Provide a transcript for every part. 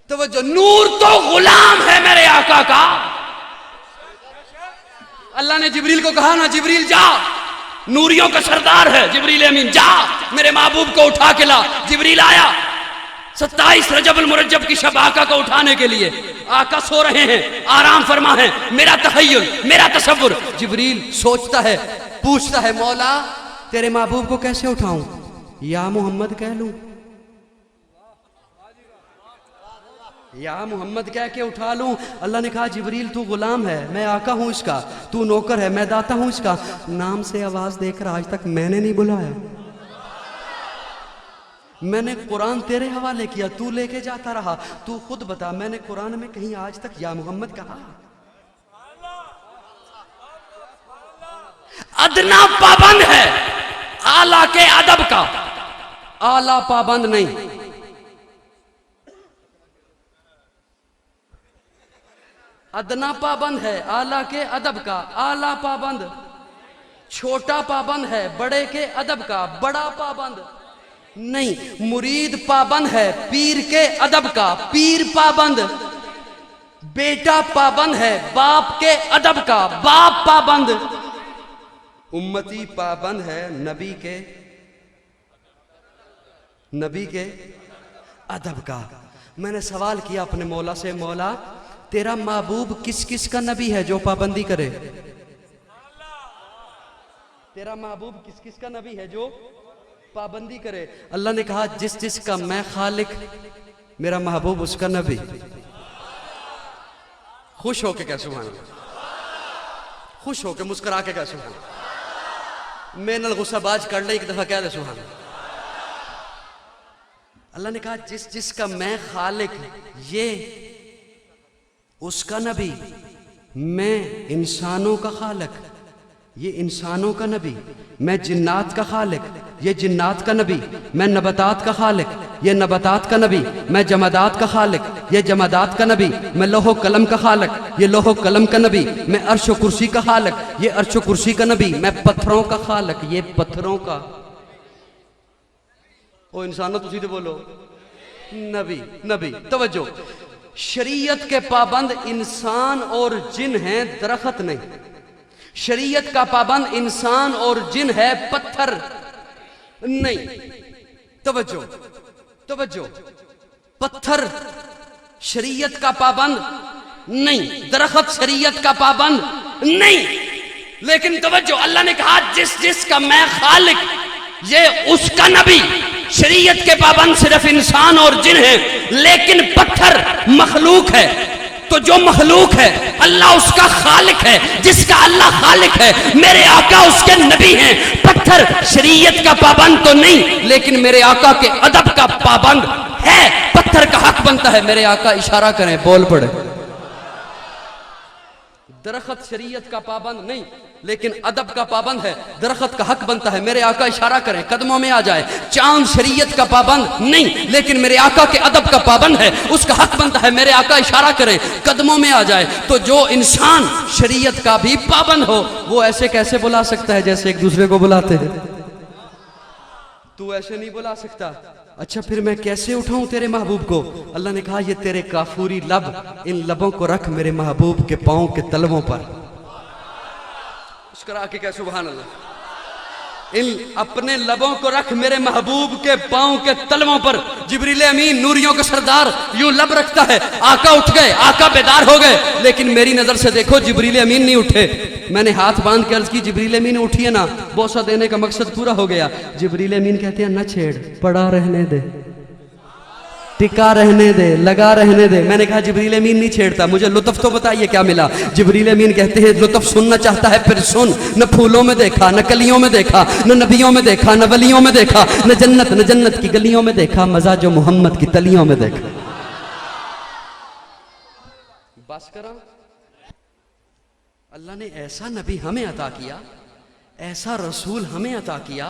तो वो जो नूर तो गुलाम है मेरे आका का। अल्लाह ने जिब्रील को कहा ना, जिब्रील जा, नूरियों का सरदार है जिब्रील अमीन, जा मेरे महबूब को उठा के ला। जिब्रील आया 27 रजबुल मुरज्जब की शब आका को उठाने के लिए। आका सो रहे हैं, आराम फरमा है। मेरा तखय्युल, मेरा तसव्वुर, जिब्रील सोचता है, पूछता है, मौला तेरे महबूब को कैसे उठाऊं? या मोहम्मद कह लूं, या मोहम्मद कह के उठा लूं? अल्लाह ने कहा, जिब्रील तू गुलाम है, मैं आका हूं इसका, तू नौकर है, मैं दाता हूं इसका। नाम से आवाज देकर आज तक मैंने नहीं बुलाया, मैंने कुरान तेरे हवाले किया, तू लेके जाता रहा। तू खुद बता, मैंने कुरान में कहीं आज तक या मोहम्मद कहा? अदना पाबंद है आला के अदब का, आला पाबंद नहीं। अदना पाबंद है आला के अदब का, आला पाबंद। छोटा पाबंद है बड़े के अदब का, बड़ा पाबंद नहीं। मुरीद पाबंद है पीर के अदब का, पीर पाबंद। बेटा पाबंद है बाप के अदब का, बाप पाबंद। उम्मती पाबंद है नबी के अदब का। मैंने सवाल किया अपने मौला से, मौला तेरा महबूब किस किस का नबी है जो पाबंदी करे? तेरा महबूब किस किस का नबी है जो पाबंदी करे? अल्लाह ने कहा, जिस जिस का मैं खालिक, मेरा महबूब उसका नबी। खुश होके कह सुभान अल्लाह, खुश होके मुस्कुरा के कह सुभान अल्लाह। मेनल गुस्साबाज कर ले, एक दफा कह दे सुभान अल्लाह। अल्लाह ने कहा, जिस जिस का मैं खालिक, ये उसका नबी। मैं इंसानों का खालिक, ये इंसानों का नबी। मैं जिन्नात का खालिक, ये जिन्नात का नबी। मैं नबातात का खालिक, ये नबातात का नबी। मैं जमादात का खालिक, ये जमादात का नबी। मैं लोहो कलम का खालिक, ये लोहो कलम का नबी। मैं अर्श कुर्सी का खालिक, ये अर्श कुर्सी का नबी। मैं पत्थरों का खालिक, ये पत्थरों का। ओ इंसानों तुसी तो बोलो नबी, नबी। तवज्जो, शरीयत के पाबंद इंसान और जिन हैं, दरख्त नहीं। शरीयत का पाबंद इंसान और जिन है, पत्थर नहीं। तवज्जो, तवज्जो, पत्थर शरीयत का पाबंद नहीं, दरख्त शरीयत का पाबंद नहीं। लेकिन तवज्जो, अल्लाह ने कहा, जिस जिस का मैं खालिक, ये उसका नबी। शरीयत के पाबंद सिर्फ इंसान और जिन है, लेकिन पत्थर मखलूक है। तो जो मखलूक है अल्लाह उसका खालिक है, जिसका अल्लाह खालिक है, मेरे आका उसके नबी हैं। पत्थर शरीयत का पाबंद तो नहीं, लेकिन मेरे आका के अदब का पाबंद है। पत्थर का हक बनता है, मेरे आका इशारा करें, बोल पड़े। दरख्त शरीयत का पाबंद नहीं, लेकिन अदब का पाबंद है। दरख्त का हक बनता है, मेरे आका इशारा करें, कदमों में आ जाए। चांद शरीयत का पाबंद नहीं, लेकिन मेरे आका के अदब का पाबंद है, उसका हक बनता है, मेरे आका इशारा करें, कदमों में आ जाए। तो जो इंसान शरीयत का भी पाबंद हो, वो ऐसे कैसे बुला सकता है जैसे एक दूसरे को बुलाते हैं? तू ऐसे नहीं बुला सकता। अच्छा फिर मैं कैसे उठाऊं तेरे महबूब को? अल्लाह ने कहा, ये तेरे काफूरी लब, इन लबों को रख मेरे महबूब के पांव के तलवों पर। मुस्कुरा के कह सुभान अल्लाह। इन अपने लबों को रख मेरे महबूब के पांव के तलवों पर। जिब्रील अमीन नूरियों का सरदार यूं लब रखता है। आका उठ गए, आका बेदार हो गए, लेकिन मेरी नजर से देखो जिब्रील अमीन नहीं उठे। मैंने हाथ बांध के अर्ज की, जिब्रील अमीन उठिए ना, बोसा देने का मकसद पूरा हो गया। जिब्रील अमीन कहते हैं, न छेड़, पड़ा रहने दे, टिका रहने दे, लगा रहने दे। मैंने कहा जिब्रील अमीन नहीं छेड़ता, मुझे लुत्फ तो बताइए क्या मिला? जिब्रील अमीन कहते हैं, लुत्फ सुनना चाहता है फिर सुन। न फूलों में देखा, न कलियों में देखा, न नबियों में देखा, न वलियों में देखा, न जन्नत की गलियों में देखा, मजा जो मोहम्मद की तलियों में देखा। बस करा। अल्लाह ने ऐसा नबी हमें अता किया, ऐसा रसूल हमें अता किया।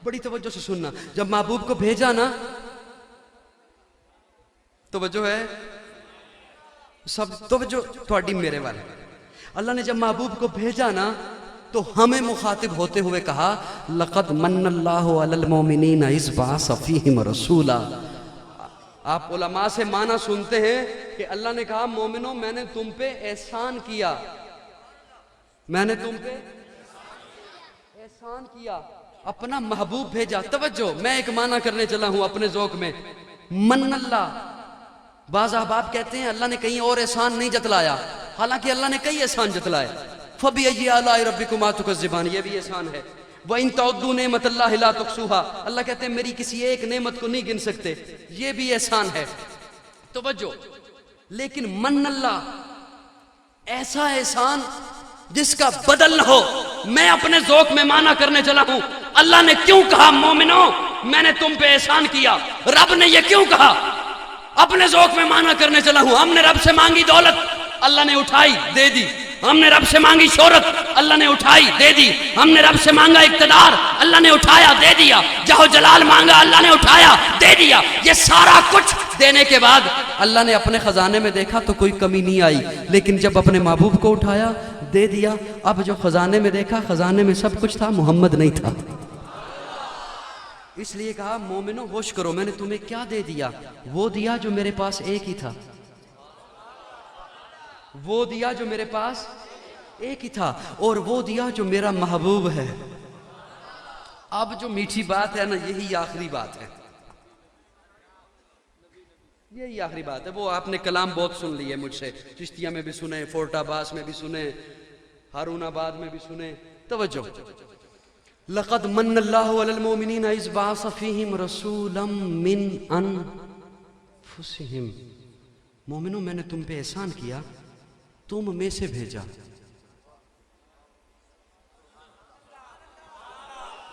बड़ी तवज्जो से सुनना। जब महबूब को भेजा ना, तवज्जो है सब, तवज्जो थोड़ी मेरे वाले। अल्लाह ने जब महबूब को भेजा ना, तो हमें मुखातिब होते हुए कहा, लक़द मन्नल्लाहु अलल मोमिनीन इज़ बअस फ़ीहिम रसूला। आप उलमा से माना सुनते हैं कि अल्लाह ने कहा मोमिनो मैंने तुम पे एहसान किया, मैंने तुम पे एहसान किया, अपना महबूब भेजा। तवज्जो, मैं एक माना करने चला हूं अपने ज़ौक़ में, मन्नल्लाह। बाज़ अहबाब कहते हैं अल्लाह ने कहीं और एहसान नहीं जतलाया, हालांकि अल्लाह ने कई एहसान जतलाए। फबिअय्यि आलाइ रब्बिकुमा तुकज़्ज़िबान, ये भी एहसान है। व इन तअद्दू नेमतल्लाहि ला तुहसूहा, अल्लाह कहते हैं मेरी किसी एक नेमत को नहीं गिन सकते, ये भी एहसान है। तवज्जो, लेकिन मन्नल्लाह, ऐसा एहसान जिसका बदल न हो। मैं अपने ज़ौक़ में माना करने चला हूं, अल्लाह ने क्यों कहा मोमिनो मैंने तुम पे एहसान किया? रब ने ये क्यों कहा? अपने ज़ौक़ में माना करने चला हूं। हमने रब से मांगी दौलत, अल्लाह ने उठाई दे दी। हमने रब से मांगी शोहरत, अल्लाह ने उठाई दे दी। हमने रब से मांगा इक़्तिदार, अल्लाह ने उठाया दे दिया। जाहो जलाल मांगा, अल्लाह ने उठाया दे दिया। ये सारा कुछ देने के बाद अल्लाह ने अपने खजाने में देखा तो कोई कमी नहीं आई, लेकिन जब अपने महबूब को उठाया दे दिया, अब जो खजाने में देखा, खजाने में सब कुछ था, मोहम्मद नहीं था। इसलिए कहा मोमिनो होश करो, मैंने तुम्हें क्या दे दिया? वो दिया जो मेरे पास एक ही था, वो दिया जो मेरे पास एक ही था, और वो दिया जो मेरा महबूब है। अब जो मीठी बात है ना, यही आखिरी बात है, यही आखिरी बात है। वो आपने कलाम बहुत सुन लिए मुझसे, चिश्तिया में भी सुने, फोर्टाबास में भी सुने, हारूनाबाद में भी सुने। तवज्जो, लक़द मन्नल्लाहु अलल मोमिनीना इज़ बअस फ़ीहिम रसूलन मिन अनफुसिहिम, मोमिनो मैंने तुम पे एहसान किया, तुम में से भेजा।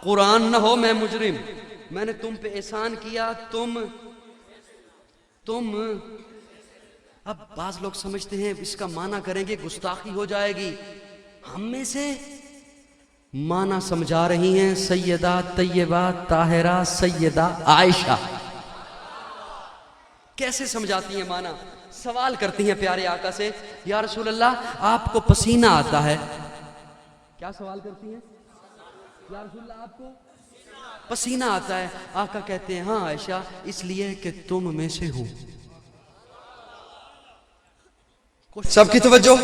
कुरान न हो मैं मुजरिम, मैंने तुम पे एहसान किया, तुम। अब बाज लोग समझते हैं इसका माना करेंगे गुस्ताखी हो जाएगी। हम में से माना समझा रही हैं सैयदा तैयबा ताहिरा सैयदा आयशा। कैसे समझाती हैं माना? सवाल करती हैं प्यारे आका से, या रसूल अल्लाह आपको पसीना आता है? क्या सवाल करती हैं? या रसूल अल्लाह आपको पसीना आता है? आका कहते हैं हाँ आयशा, इसलिए कि तुम में से हूं। सबकी तवज्जो,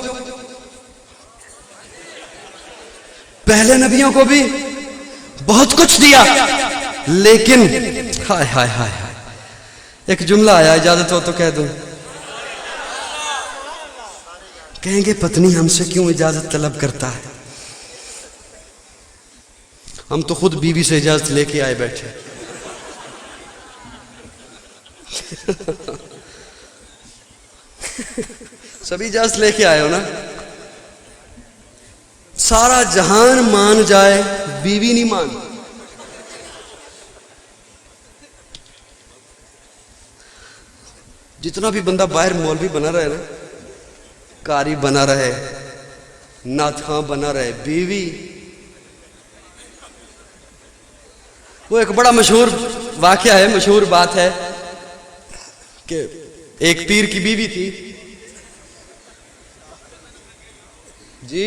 पहले नबियों को भी बहुत कुछ दिया, लेकिन हाय हाय हाय हाय, एक जुमला आया, इजाजत हो तो कह दूं। कहेंगे पत्नी हमसे क्यों इजाजत तलब करता है? हम तो खुद बीवी से इजाजत लेके आए बैठे। सभी इजाजत लेके आए हो ना? सारा जहान मान जाए, बीवी नहीं मान। जितना भी बंदा बाहर मौलवी बना रहे ना, कारी बना रहे, नाथखां बना रहे, बीवी, वो एक बड़ा मशहूर वाकया है, मशहूर बात है कि एक पीर की बीवी थी जी।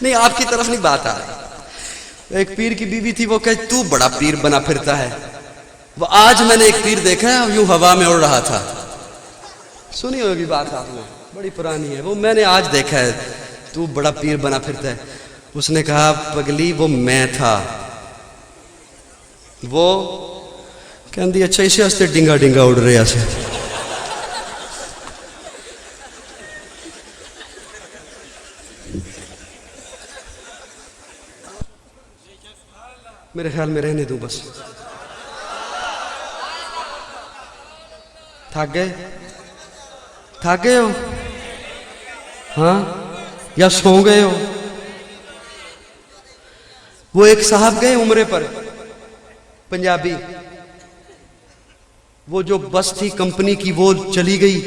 नहीं, आपकी तरफ नहीं बात आ रही। एक पीर की बीवी थी, वो कहे तू बड़ा पीर बना फिरता है। वो आज मैंने एक पीर देखा है यूं हवा में उड़ रहा था। सुनी होगी बात आपने, बड़ी पुरानी है। वो मैंने आज देखा है, तू बड़ा पीर बना फिरता है। उसने कहा पगली वो मैं था। वो कहती अच्छा इसे हस्ते डिंगा डिंगा उड़ रहे से। मेरे ख्याल में रहने दूं बस। थक गए? थक गए हो? हाँ, या सो गए हो? वो एक साहब गए उम्रे पर, पंजाबी। वो जो बस थी कंपनी की, वो चली गई।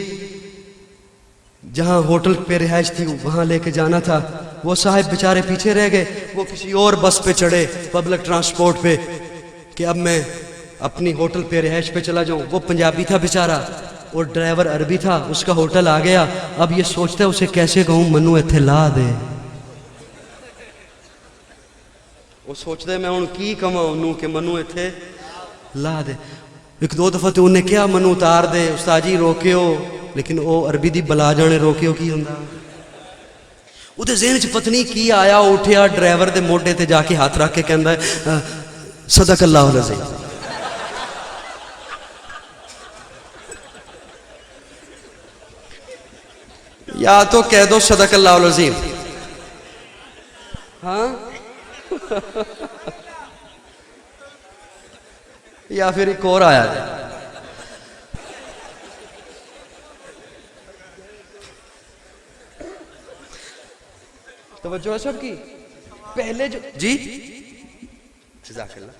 जहां होटल पे रिहाइश थी वहां लेके जाना था। वो साहब बेचारे पीछे रह गए। वो किसी और बस पे चढ़े, पब्लिक ट्रांसपोर्ट पे, कि अब मैं अपनी होटल पे रिहाइश पे चला जाऊं। वो पंजाबी था बेचारा और ड्राइवर अरबी था। उसका होटल आ गया। अब ये सोचता है उसे कैसे कहूं मनु इत्थे ला दे। वो सोचता है मैं हुण की कहां उन्होंने कि मनु इत्थे ला दे। एक दो दफा तो उन्हें क्या मनु उतार दे उस्ताद जी रोकियो, लेकिन वो अरबी दी बला जाने रोकियो की हुंदा। उहदे ज़हन च पत्नी की आया, उठिया ड्राइवर दे मोढे ते जाके हाथ रख के कहंदा है सदकल्लाहुल अज़ीम। या तो कह दो सदकल्लाहुल अज़ीम, हाँ या फिर एक और आया है। तवज्जो है सबकी। पहले जो जी जज़ाकल्लाह।